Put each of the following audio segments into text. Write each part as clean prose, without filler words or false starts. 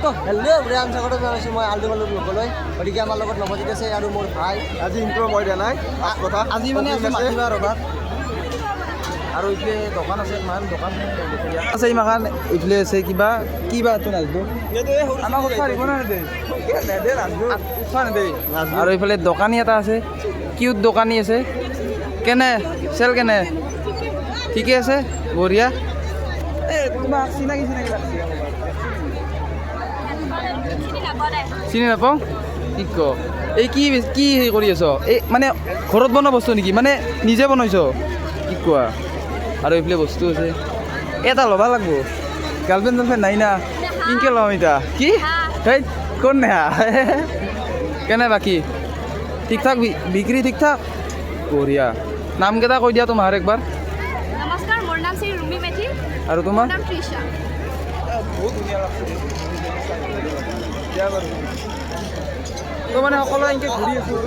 তো হেল্ল' ব্ৰেয়াম চাগৰত জনাইছোঁ মই আলু মালুক নকলৈ গতিকে আমাৰ লগত নৱজিত আছে আৰু মোৰ ভাই আজি ইণ্ট্ৰ মই দিয়া নাই কথা আজি মানে আছে মাতিবা ৰ'বাত আৰু এইফালে দোকান আছে ইমান দোকান আছে ইমান এইফালে আছে কিবা এইটো নাজনো আমাক উৎসাহ দিব নেদে উৎসাহ নেদে আৰু এইফালে দোকানী এটা আছে কিউট দোকানী আছে কেনে চেল কেনে ঠিকে আছে বঢ়িয়া তোমাক চিনাকি লাগছে চিনি নাপাওঁ কি ক এই কি হেৰি কৰি আছ এই মানে ঘৰত বনোৱা বস্তু নেকি মানে নিজে বনাইছ কি কোৱা আৰু এইফালে বস্তু আছে এটা ল'বা লাগব গাৰ্লফ্ৰেণ্ড নাই না কিনকে ল'ম এতিয়া কি সেই কোন নেহা কেনে বাকী ঠিক ঠাক বিক্ৰী ঠিক ঠাক বঢ়িয়া নামকেইটা কৈ দিয়া তোমাৰ একবাৰ নমস্কাৰ মোৰ নাম শ্ৰী ৰুমি মেথি আৰু তোমাৰ নাম তৃষা বহুত ধুনীয়া লাগছে তো মানে সকলোৱে এনেকৈ ঘূৰি আছোঁ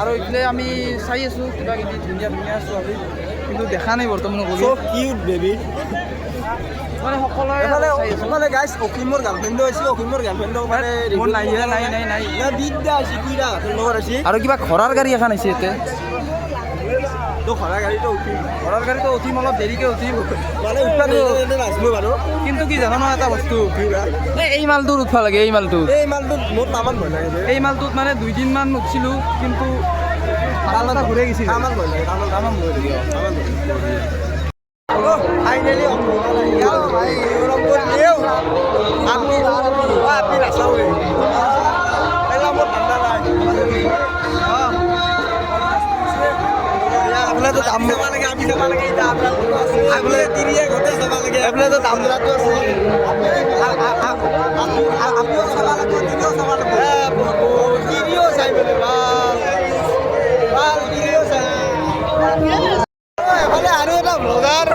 আৰু এইফালে আমি চাই আছোঁ কিবা কিবি ধুনীয়া ধুনীয়া ছোৱালী কিন্তু দেখা নাই বৰ্তমান গ'লো কিউট বেবি মানে সকলোৱে মানে গাইছ অসীমৰ গাৰ্লফ্ৰেণ্ডো হৈছে অসীমৰ গাৰ্লফ্ৰেণ্ডো মানে মোৰ নাই বিদ্যা হৈছে কুইৰা লগত আছে আৰু কিবা ঘৰৰ গাড়ী এখন আহিছে ইয়াতে তো ঘৰৰ গাড়ীটো উঠিম ঘৰৰ গাড়ীটো উঠিম অলপ দেৰিকৈ উঠিম মানে উঠা নাজনো বাৰু কিন্তু কি জানো ন এটা বস্তু এই মালটোত উঠবা লাগে এই মালটোত মোৰ তামান ভয় লাগে এই মালটোত মানে 2 দিনমান উঠিছিলোঁ কিন্তু মালটা ঘূৰে গৈছিল তামান ভয় লাগে তামান ভয় লাগে ফাইনেলি ভাই রংপুর নিয়েও আপনি আপনি রাস্তা হয়ে এলাম মোট ঠান্ডা নাই আপনার তো দাম লাগে আমি যাবা লাগে এটা আপনার আপনার তিরিয়ে ঘটে যাবা লাগে আপনার তো দাম রাখতে আছে আপনিও যাবা লাগে তিরিও যাবা লাগে তিরিও চাই বলে ভাল তিরিও চাই এফালে আৰু এটা ব্লগাৰ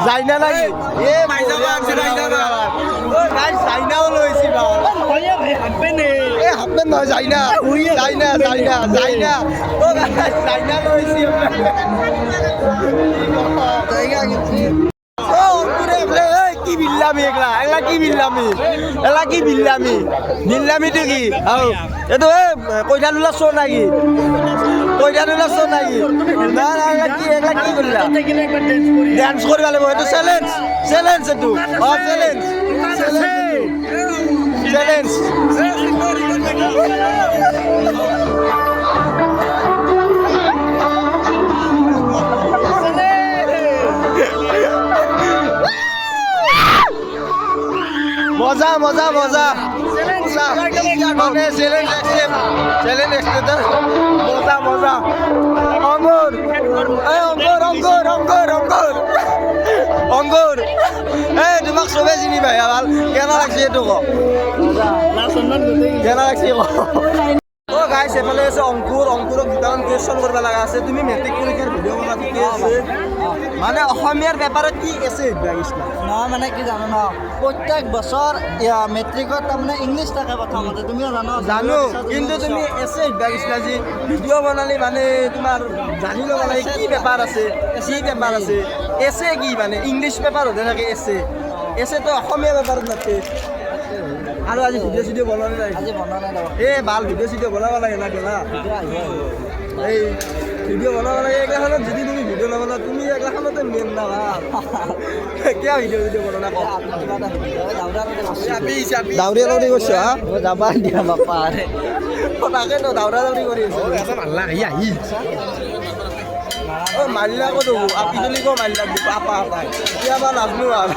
যাইনা লাগি চাইনাও লৈছি হাফপেণ্ট নহয় চাইনা লৈছি কি বিল্লামি এগলা কি বিল্লামিটো কি এইটো কইঠা লোলা চোৰ নাকি না কি কৰিলা ডান্স কৰিব লাগিব এইটো চেলেঞ্জ এইটো চেলেঞ্জ মজা মজা মানে চ্যালেঞ্জ মজা অঙ্কুর তোমাক চবে চিনি পাই ভাল কেনা লাগছে এইটো কেনা লাগছে গাইছ এফালে আছে অংকুৰক দুটামান কুৱেশ্যন কৰিব লগা আছে তুমি মেট্ৰিক পৰীক্ষাৰ ভিডিঅ' বনাব ঠিকে আছে মানে অসমীয়াৰ পেপাৰত কি আছে নহয় মানে কি জানো ন প্ৰত্যেক বছৰ মেট্ৰিকত তাৰমানে ইংলিছ থাকে প্ৰথমতে তুমিও জানো কিন্তু তুমি এছে শিকিছিলা যি ভিডিঅ' বনালে মানে তোমাৰ জানি ল'ব লাগে কি পেপাৰ আছে এছে কি মানে ইংলিছ পেপাৰতে থাকে এছেতো অসমীয়া পেপাৰত নাথাকে আৰু আজি ভিডিঅ' চিডিঅ' বনোৱা নাই ভাল ভিডিঅ' বনাব লাগে না কেলা এই ভিডিঅ' বনাব লাগে এইগিলাখনত যদি তুমি ভিডিঅ' নবনোৱা তুমি এইগিলাখনতে মেইন না কিয় ভিডিঅ' বনোৱা দাউৰিয়া দাউৰি কৰিছ হা যাবা দিয়া বাপা তাকেতো দাউৰা দাউৰি কৰি আছো মাৰিলা ক'তো আপিজলি কো মাৰিলা আপা কেতিয়াবা নাজনো আৰু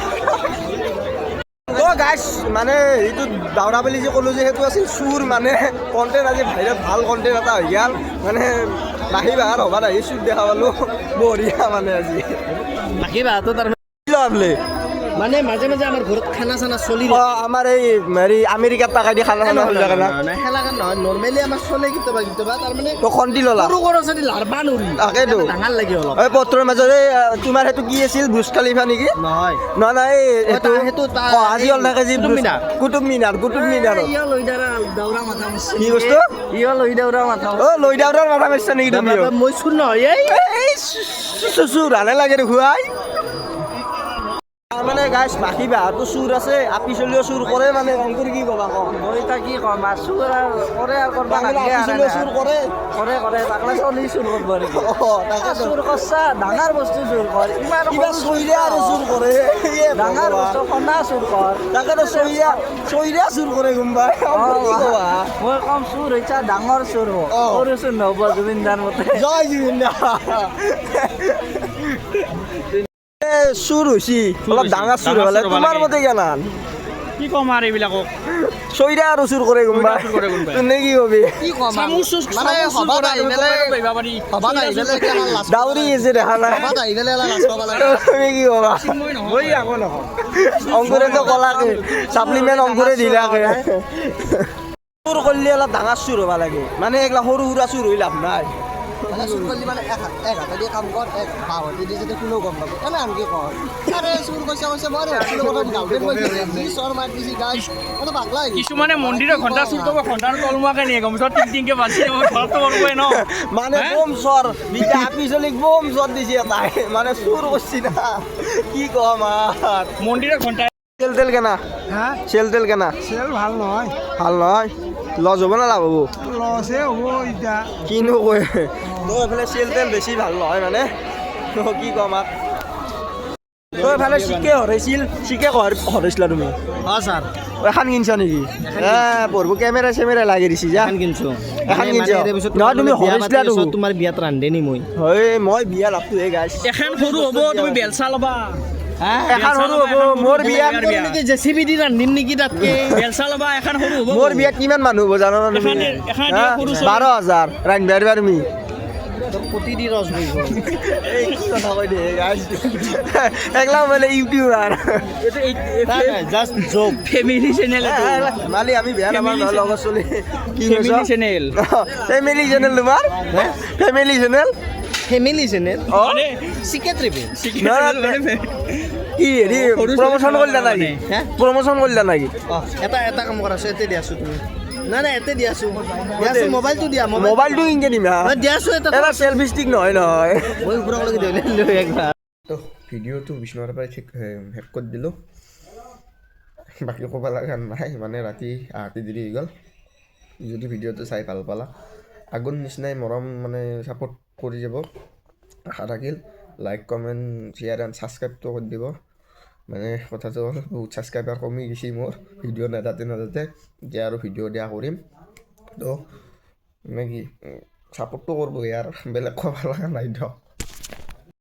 গাইছ মানে এইটো দাউৰা বুলি যে ক'লোঁ যে সেইটো আছিল চুৰ মানে কণ্টেণ্ট আজি ভাইৰেল ভাল কণ্টেণ্ট এটা হৈ গ'ল মানে নাহিবা আৰু হ'বা নাহি চুৰ দেখা পালোঁ বঢ়িয়া মানে আজি বাকী বাটো তাৰ বোলে মানে মাজে মাজে আমাৰ ঘৰত খানা চানা চলি আমাৰ এই হেৰি আমেৰিকাত টাকা দি খানা খানা হৈ থাকে না খেলাখন নহয় নৰ্মেলি আমাৰ চলে কেতিয়াবা কেতিয়াবা তাৰমানে তো খন্তি ল'লা সৰু সৰু যদি লাৰবা নৰি তাকেতো ডাঙৰ লাগে অলপ এই পত্ৰৰ মাজত এই তোমাৰ সেইটো কি আছিল বুজ খালিফা নেকি নহয় নহয় নহয় এইটো সেইটো আজি হ'ল থাকে যি কুটুব মিনাৰ ইয়া লৈ দাউৰা মাথা মাৰছে কি বস্তু ইয়া লৈ দাউৰা মাথা অ লৈ দাউৰাৰ মাথা মাৰিছা নেকি তুমি মই চুৰ নহয় এই চুৰ হানে লাগে দেখুৱাই মানে গাইছ বাকী বাহাতো চুৰ আছে আপি চলিও চুৰ কৰে মানে অংকুৰ কি ক'বা কওঁ মই তা কি কম আৰ চুৰ আৰ কৰে আৰ কৰবা বাংলা লাগে আপি চলিও চুৰ কৰে কৰে কৰে বাংলা চলি চুৰ কৰব ৰে তাকে চুৰ কৰছা ডাঙৰ বস্তু চুৰ কৰ ইমান কিবা চৈৰে আৰু চুৰ কৰে ডাঙৰ বস্তু কনা চুৰ কৰ তাকেতো চৈৰে চুৰ কৰে গম পাই কি ক'বা মই কম চুৰ হৈছা ডাঙৰ চুৰ হ'ব সৰু চুৰ নহ'ব জুবিনদাৰ মতে জয় জুবিন দা চুৰ হৈছি অলপ ডাঙৰ চুৰ হ'লে তোমাৰ মতে কেনান কি ক'ম আৰু এইবিলাকক চৈৰা আৰু চুৰ কৰে গম পাই তুমি কি কবি মানে হবাত আহি পেলাই হবাত আহি পেলাই দাউৰি আছে দেখা নাই হবাত আহি পেলাই লাজ পাব লাগে তুমি কি ক'বা অংকুৰেতো ক'লাকে চাপ্লিমেণ্ট অংকুৰে দিলাকে চুৰ কৰিলে অলপ ডাঙৰ চুৰ হ'ব লাগে মানে এইগিলা সৰু সুৰা চুৰ হৈ লাভ নাই মানে চুৰ কৰিলে মানে এক হাতেদি কাম কৰ এক বাহঁতেদি যদি কোনেও গম পাব কেনে আনকি কৰ আৰে চুৰ কৈছে মই ভাবিছিলোঁ প্ৰথম গাঁৱতে কৈছে চৰ মাৰ দিছি গাইছ মই পাগলা হৈ গৈছোঁ। কিছুমানে মন্দিৰৰ ঘণ্টা চুৰ কৰিব ঘণ্টাৰ তলমুৱাকে নিয়ে গম পাইছ টিংকে বাজি ঘৰতো কৰিবই ন মানে বম চৰ বিটা আপি চলিক বম চৰ দিছে এটাই মানে চুৰ কৰছি না কি কম আৰ মন্দিৰৰ ঘণ্টা তেল তেল কেনা হ্যাঁ চেল তেল কেনা চেল ভাল নহয় ভাল নহয় লজ হ'ব না লাভ হ'ব লছে হ'ব এতিয়া কিনো কয় তো এইফালে চেল তেল বেছি ভাল নহয় মানে তো কি কম আর তো এইফালে চিকে হৰাইছিল চিকে হৰাইছিলা তুমি অঁ ছাৰ এখন কিনছা নেকি পঢ়ব কেমেৰা চেমেৰা লাগি দিছি যা কিনছোঁ এখন কিনছ নহয় তুমি হৰাইছিলা তো তোমাৰ বিয়াত ৰান্ধেনি মই হয় মই বিয়া লাভটো হে গাইছ এখন সৰু হ'ব তুমি বেলচা ল'বা এখন সৰু হ'ব মোৰ বিয়াত জেচিবি দি ৰান্ধিম নেকি তাতকে বেলচা ল'বা এখন সৰু হ'ব মোৰ বিয়াত কিমান মানুহ হ'ব জানা না তুমি এখন সৰু ছোৱালী। 12,000 ৰান্ধিব পাৰিবা তুমি প্ৰতি দি ৰস বহিব এই কি কথা কৈ দে গাইছ একলা মানে YouTuber just job family channel মালি আমি বেয়া নাপাওঁ নহয় লগৰ চলি কি ফেমিলি চেনেল ফেমিলি চেনেল তোমাৰ ফেমিলি চেনেল ফেমিলি চেনেল অ মানে চিকেট ৰিপে কি হেৰি প্ৰমোশ্যন কৰিলা নেকি হে? প্ৰমোশ্যন কৰিলা নেকি অঁ এটা কাম কৰা আছোঁ এতে দিয়াছোঁ তুমি নাই এতে দিয়াছোঁ মোবাইলটো দিয়া মোবাইলটো ইনকে দিম দিয়াছোঁ এটা এটা চেলফি ষ্টিক নহয় নহয় মই ওপৰলৈকে দিলোঁ একবাৰ তো ভিডিঅ'টো বিষ্ণুৰ পৰাই ঠিক শেষ কৰি দিলোঁ বাকী ক'ব লগা নাই মানে ৰাতি আহাতে দেৰি হৈ গ'ল যদি ভিডিঅ'টো চাই ভাল পালা আগৰ নিচিনাই মৰম মানে ছাপোৰ্ট কৰি যাব আশা থাকিল লাইক কমেণ্ট শ্বেয়াৰ এণ্ড ছাবস্ক্ৰাইবটো কৰি দিব মানে কথাটো হ'ল বহুত ছাবস্ক্ৰাইবাৰ কমি গৈছে মোৰ ভিডিঅ' নেদাতে এতিয়া আৰু ভিডিঅ' দিয়া কৰিম তো মানে কি ছাপোৰ্টটো কৰিব ইয়াৰ বেলেগ ক'ব লগা নাই দিয়ক